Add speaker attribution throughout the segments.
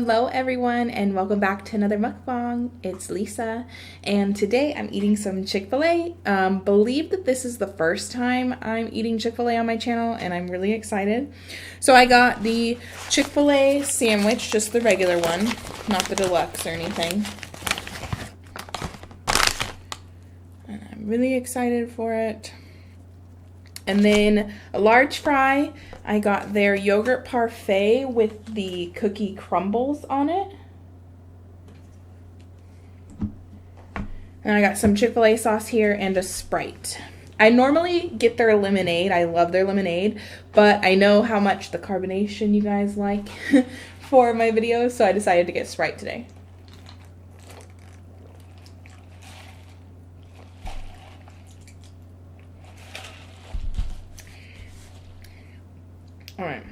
Speaker 1: Hello everyone and welcome back to another mukbang. It's Lisa and today I'm eating some Chick-fil-A. Believe that this is the first time I'm eating Chick-fil-A on my channel and I'm really excited. So I got the Chick-fil-A sandwich, just the regular one, not the deluxe or anything. And I'm really excited for it. And then a large fry. I got their yogurt parfait with the cookie crumbles on it. And I got some Chick-fil-A sauce here and a Sprite. I normally get their lemonade. I love their lemonade, but I know how much the carbonation you guys like for my videos, so I decided to get Sprite today. Alright,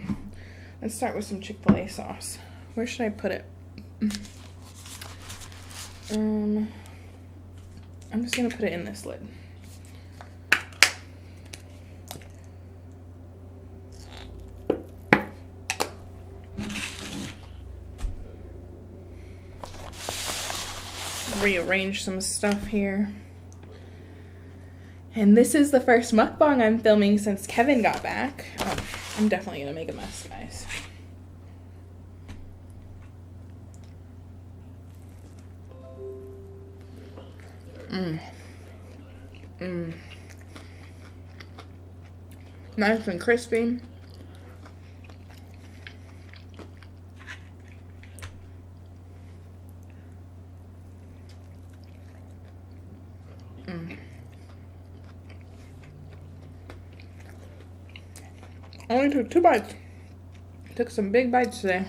Speaker 1: let's start with some Chick-fil-A sauce. Where should I put it? I'm just gonna put it in this lid. Rearrange some stuff here. And this is the first mukbang I'm filming since Kevin got back. Oh, I'm definitely gonna make a mess, guys. Nice and crispy. Only took 2 bites. Took some big bites today.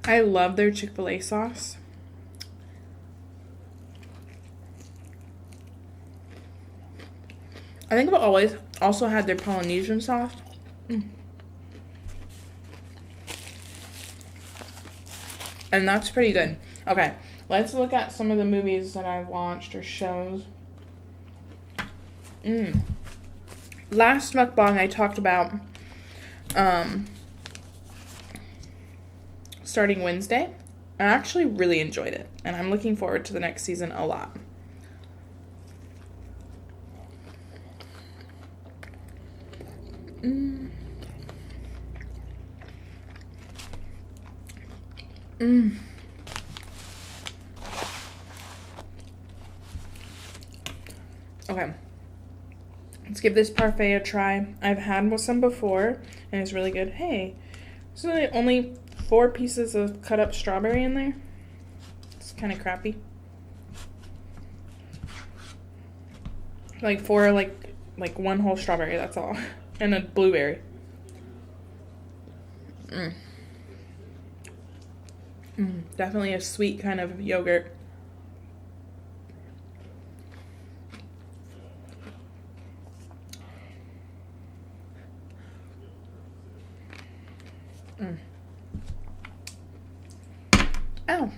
Speaker 1: I love their Chick-fil-A sauce. I think I've always also had their Polynesian sauce. And that's pretty good. Okay, let's look at some of the movies that I've watched or shows. Last mukbang I talked about starting Wednesday. I actually really enjoyed it, and I'm looking forward to the next season a lot. Okay, let's give this parfait a try. I've had some before, and it's really good. Hey, there's only 4 pieces of cut up strawberry in there. It's kind of crappy. Like 4, like 1 whole strawberry, that's all. And a blueberry. Definitely a sweet kind of yogurt. Ow.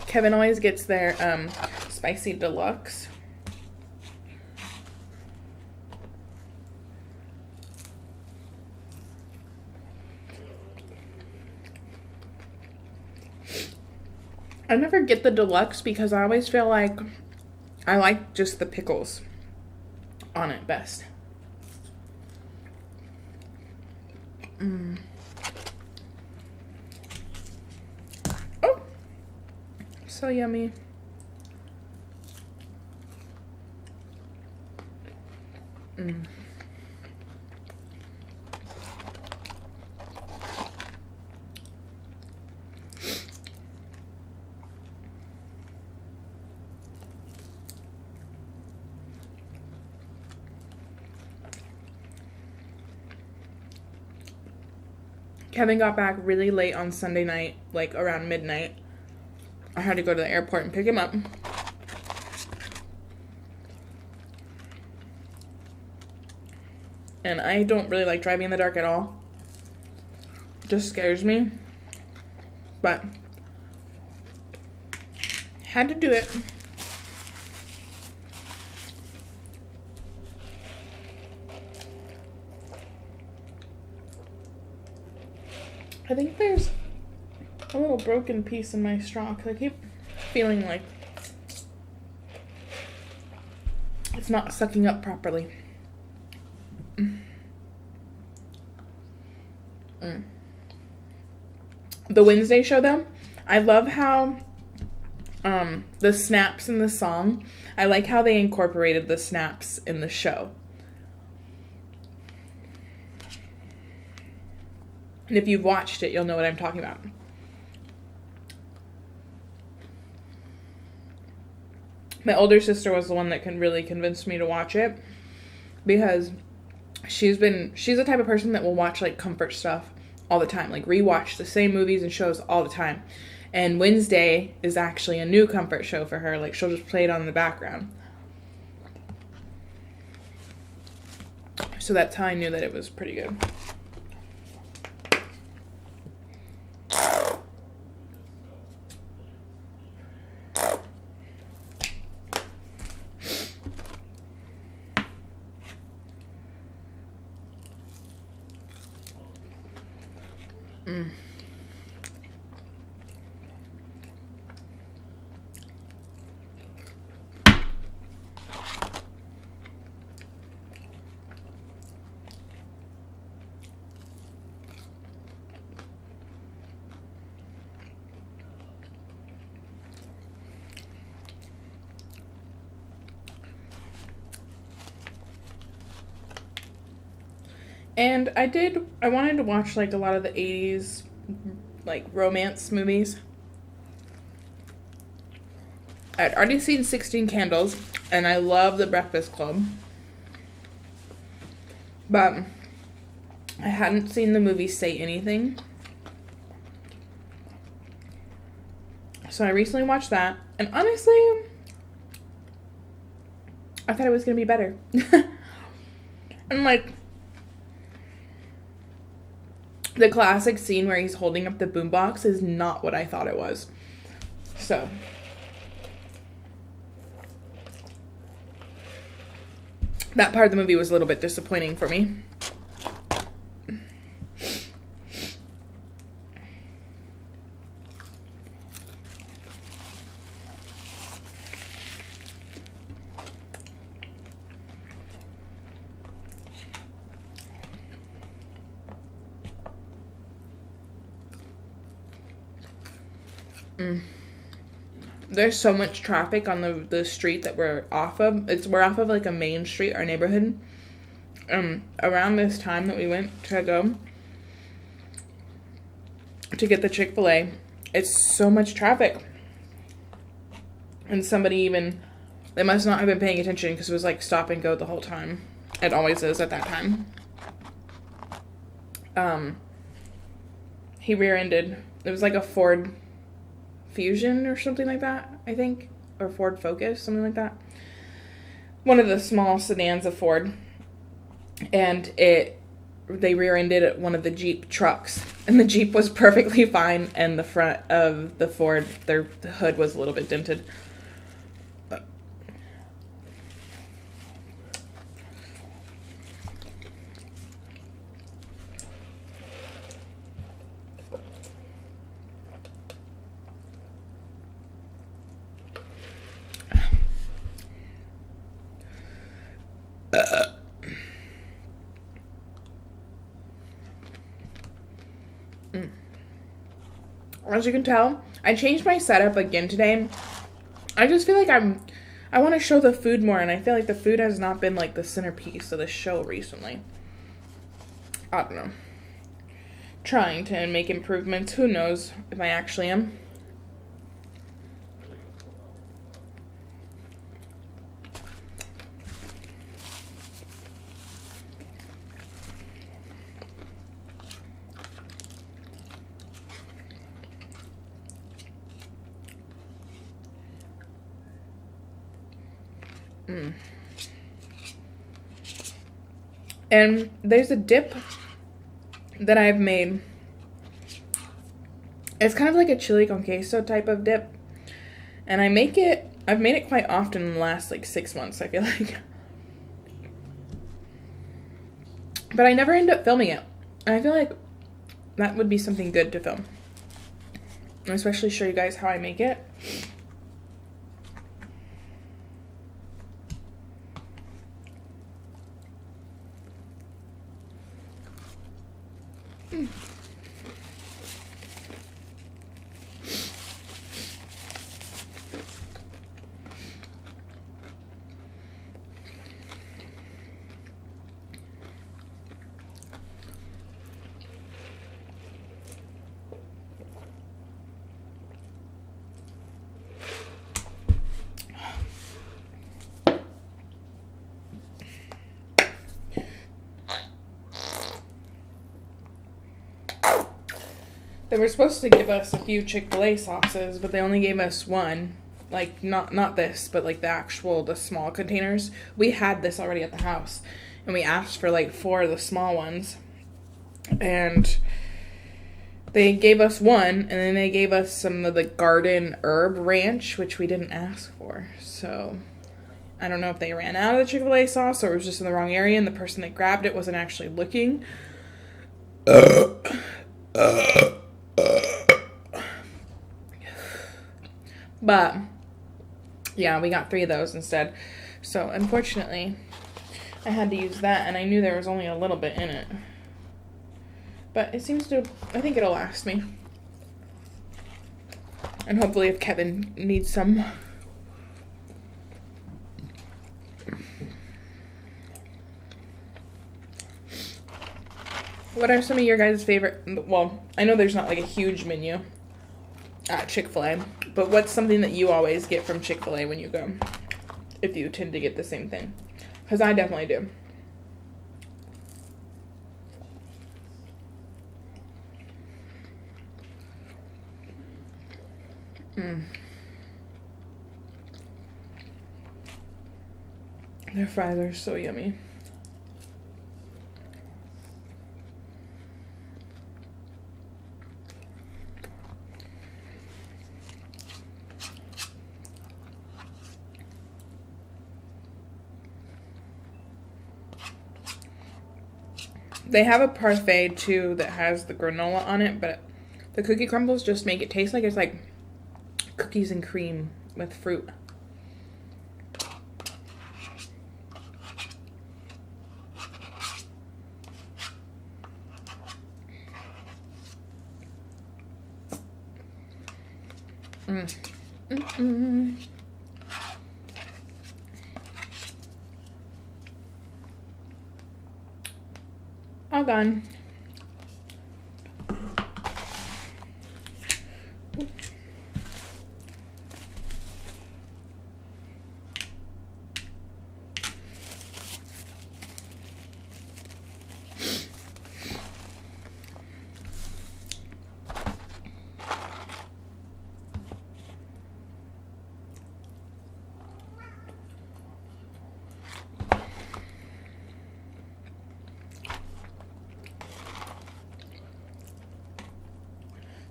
Speaker 1: Kevin always gets their spicy deluxe. I never get the deluxe because I always feel like I like just the pickles on it best. Oh, so yummy. Kevin got back really late on Sunday night, like around midnight. I had to go to the airport and pick him up. And I don't really like driving in the dark at all. It just scares me. but had to do it. I think there's a little broken piece in my straw because I keep feeling like it's not sucking up properly. The Wednesday show, though, I love how the snaps in the song, I like how they incorporated the snaps in the show. And if you've watched it, you'll know what I'm talking about. My older sister was the one that really convinced me to watch it because she's the type of person that will watch like comfort stuff all the time, like rewatch the same movies and shows all the time. And Wednesday is actually a new comfort show for her. Like she'll just play it on in the background. So that's how I knew that it was pretty good. And I wanted to watch like a lot of the 80s like romance movies. I'd already seen 16 Candles, and I love The Breakfast Club. But I hadn't seen the movie Say Anything. So I recently watched that, and honestly, I thought it was going to be better. And like, the classic scene where he's holding up the boombox is not what I thought it was. So that part of the movie was a little bit disappointing for me. There's so much traffic on the street that we're off of. We're off of like a main street, our neighborhood. Around this time that we went to go to get the Chick-fil-A, it's so much traffic. And they must not have been paying attention because it was like stop and go the whole time. It always is at that time. He rear-ended. It was like a Ford Fusion or something like that, I think, or Ford Focus, something like that. One of the small sedans of Ford, and they rear-ended one of the Jeep trucks, and the Jeep was perfectly fine, and the front of the Ford, the hood was a little bit dented. As you can tell, I changed my setup again today. I just feel like I want to show the food more, and I feel like the food has not been like the centerpiece of the show recently. I don't know. Trying to make improvements. Who knows if I actually am. And there's a dip that I've made It's kind of like a chili con queso type of dip. And I've made it quite often in the last like 6 months, I feel like. But I never end up filming it. And I feel like that would be something good to film. And especially show you guys how I make it. They were supposed to give us a few Chick-fil-A sauces, but they only gave us one. Like, not this, but like the small containers. We had this already at the house, and we asked for like 4 of the small ones. And they gave us one, and then they gave us some of the garden herb ranch, which we didn't ask for. So I don't know if they ran out of the Chick-fil-A sauce or it was just in the wrong area, and the person that grabbed it wasn't actually looking. But yeah, we got 3 of those instead. So unfortunately, I had to use that, and I knew there was only a little bit in it. But it seems to, I think it'll last me. And hopefully if Kevin needs some. What are some of your guys' favorite, well, I know there's not like a huge menu at Chick-fil-A, but what's something that you always get from Chick-fil-A when you go? If you tend to get the same thing. Because I definitely do. Their fries are so yummy. They have a Parfait too that has the granola on it, but the cookie crumbles just make it taste like it's like cookies and cream with fruit. All gone.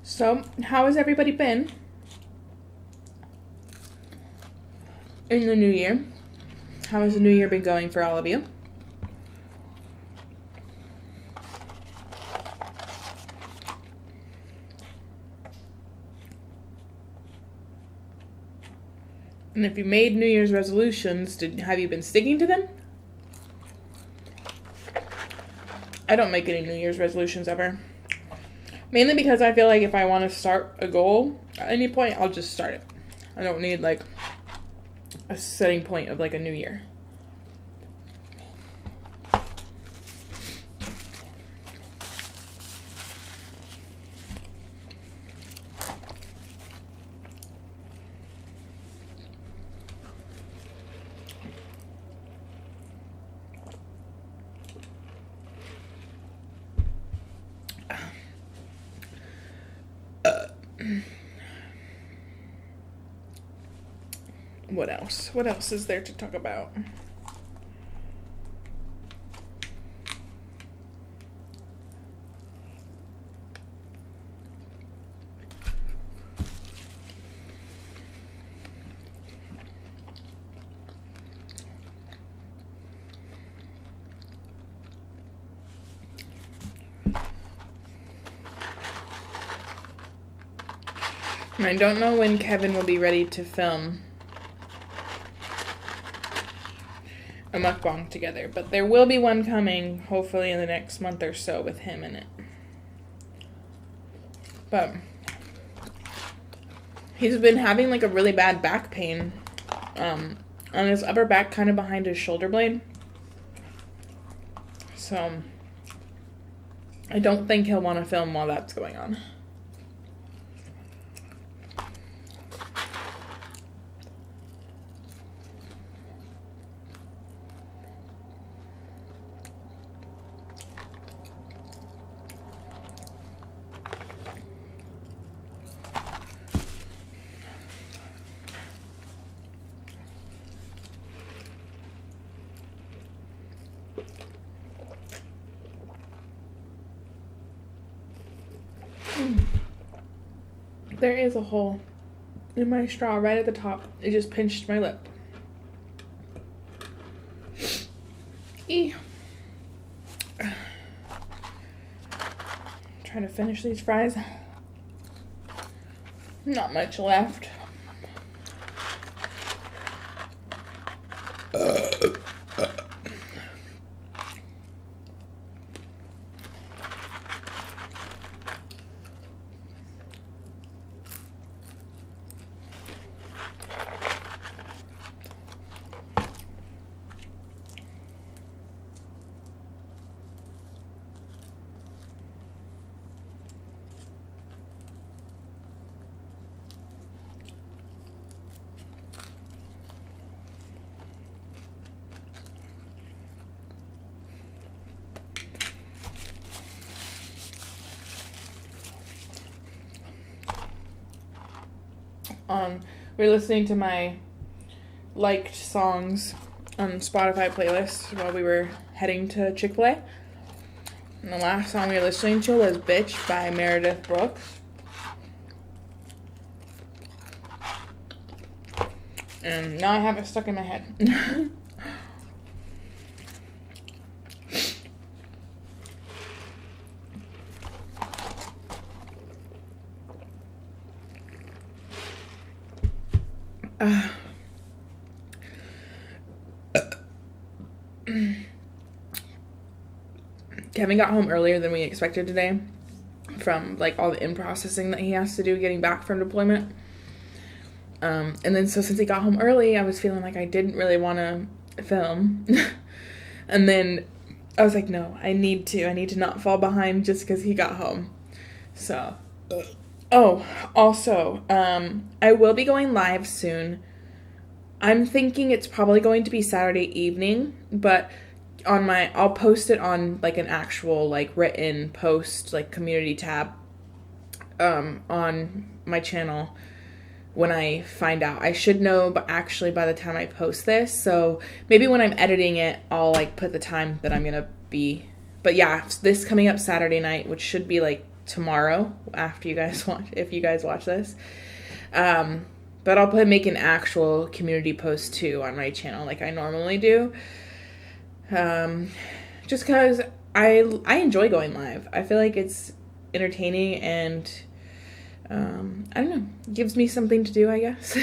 Speaker 1: So, how has everybody been in the new year? How has the new year been going for all of you? And if you made New Year's resolutions, have you been sticking to them? I don't make any New Year's resolutions ever. Mainly because I feel like if I want to start a goal at any point, I'll just start it. I don't need like a setting point of like a new year. What else? What else is there to talk about? And I don't know when Kevin will be ready to film a mukbang together, but there will be one coming hopefully in the next month or so with him in it. But he's been having like a really bad back pain on his upper back, kind of behind his shoulder blade. So I don't think he'll want to film while that's going on. There is a hole in my straw right at the top. It just pinched my lip. Eee. Trying to finish these fries. Not much left. We're listening to my liked songs on Spotify playlist while we were heading to Chick-fil-A. And the last song we were listening to was Bitch by Meredith Brooks. And now I have it stuck in my head. Kevin got home earlier than we expected today from like all the in-processing that he has to do getting back from deployment. And then so since he got home early, I was feeling like I didn't really want to film. And then I was like, no, I need to not fall behind just because he got home. So, oh, also, I will be going live soon. I'm thinking it's probably going to be Saturday evening, but I'll post it on like an actual like written post, like community tab, on my channel when I find out. I should know, but actually by the time I post this, so maybe when I'm editing it, I'll like put the time that I'm gonna be. But yeah, this coming up Saturday night, which should be like tomorrow after you guys watch, if you guys watch this. But I'll make an actual community post too on my channel like I normally do. Just because I enjoy going live. I feel like it's entertaining and, I don't know, gives me something to do, I guess.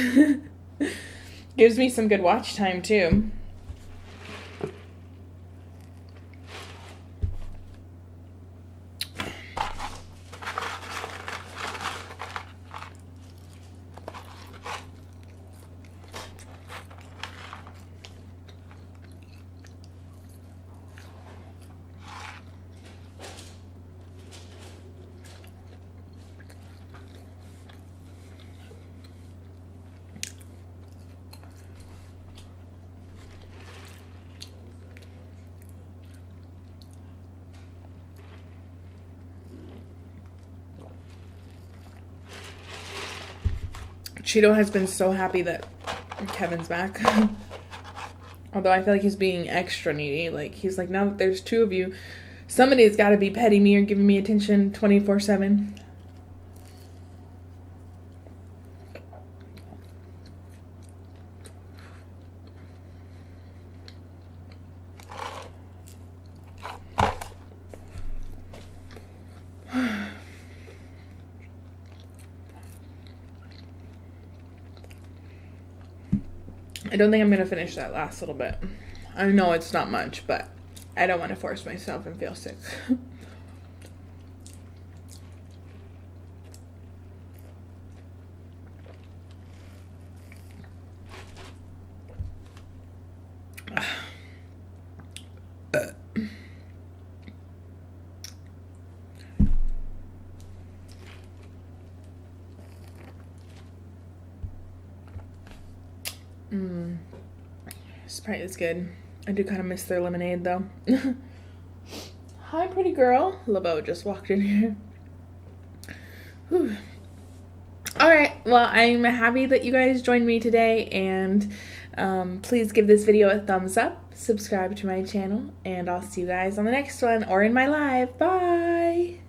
Speaker 1: Gives me some good watch time too. Cheeto has been so happy that Kevin's back. Although I feel like he's being extra needy. Like, he's like, now that there's two of you, somebody's got to be petting me or giving me attention 24/7. I don't think I'm going to finish that last little bit. I know it's not much, but I don't want to force myself and feel sick. Sprite is good. I do kind of miss their lemonade though. Hi, pretty girl. LeBeau just walked in here. Whew. All right, well, I'm happy that you guys joined me today, and please give this video a thumbs up, subscribe to my channel, and I'll see you guys on the next one or in my live. Bye!